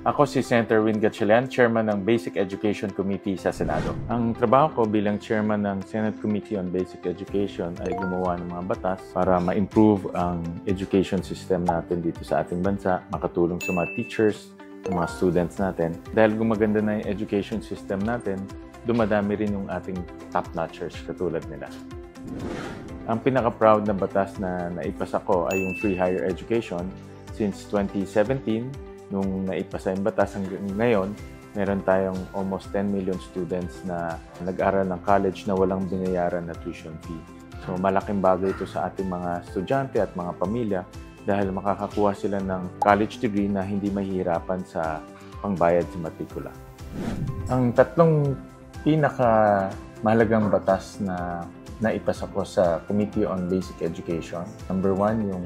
Ako si Senator Win Gatchalian, Chairman ng Basic Education Committee sa Senado. Ang trabaho ko bilang Chairman ng Senate Committee on Basic Education ay gumawa ng mga batas para ma-improve ang education system natin dito sa ating bansa, makatulong sa mga teachers, sa mga students natin. Dahil gumaganda na yung education system natin, dumadami rin yung ating top-notchers katulad nila. Ang pinaka-proud na batas na naipasa ko ay yung free higher education. Since 2017, nung naipasa yung batas hanggang ngayon, meron tayong almost 10 million students na nag-aral ng college na walang binayaran na tuition fee. So malaking bagay ito sa ating mga estudyante at mga pamilya dahil makakakuha sila ng college degree na hindi mahihirapan sa pangbayad sa matrikula. Ang tatlong pinakamahalagang batas na naipasa ko sa Committee on Basic Education. Number 1, yung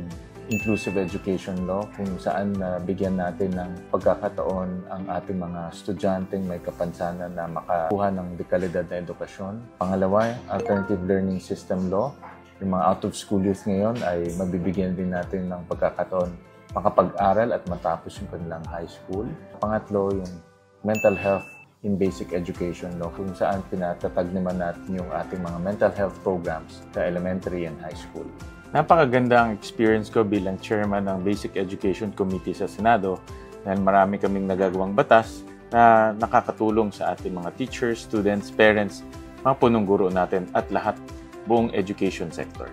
Inclusive Education Law, kung saan bigyan natin ng pagkakataon ang ating mga estudyanteng may kapansanan na makakuha ng dekalidad na edukasyon. Pangalawa, Alternative Learning System Law. Yung mga out-of-school youth ngayon ay mabibigyan din natin ng pagkakataon makapag-aral at matapos yung kanilang high school. Pangatlo, yung Mental Health in Basic Education Law, kung saan pinatatag naman natin yung ating mga mental health programs sa elementary and high school. Napakaganda ang experience ko bilang chairman ng Basic Education Committee sa Senado dahil marami kaming nagagawang batas na nakakatulong sa ating mga teachers, students, parents, mga punong guro natin at lahat buong education sector.